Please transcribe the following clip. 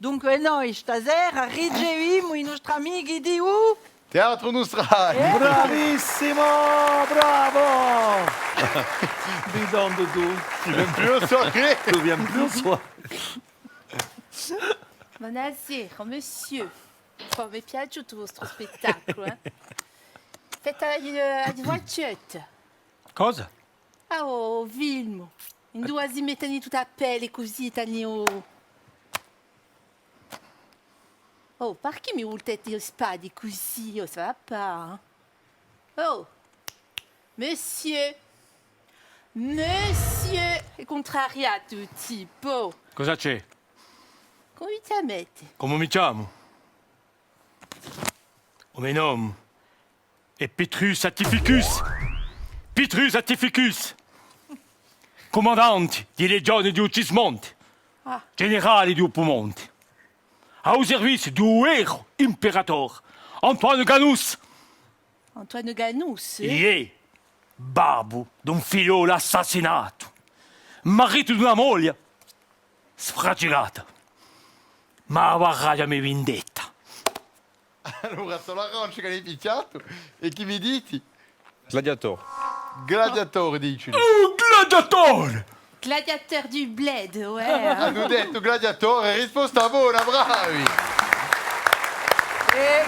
Dunque noi stasera riceviamo i nostri amici di Teatro Nostrai. Bravissimo, bravo. Dis donc, Doudou, Tu viens plus aux soirées. tu viens plus au soir. Buonasera, monsieur. Oh, mi è piaciuto il vostro spettacolo, eh? Fate la voicetta. Cosa? Ah, oh, film. In due si mettono tutta a pelle così, tanno... Oh, perché mi volete dire spadi così? Oh, ça va pas, hein? Oh, monsieur. Monsieur. È contrariato, tipo. Cosa c'è? Come ti metti? Come mi chiamo? O mio nome è Petrus Attificus. Petrus Attificus. Comandante di legione di Uccismonte. Generale di Uppumonte. Au service du héros impérator Antoine Ganus. Antoine Ganus, eh? Ie, babbo d'un figliolo assassinato. Marito di una moglie sfragilata. Ma avrà la mia vendetta. Allora, sono l'arancia che hai picchiato e chi mi diti? Gladiator. Gladiatore, dici. Un gladiatore! Gladiateur du bled, ouais. Hanno detto gladiatore, risposta buona, bravi. E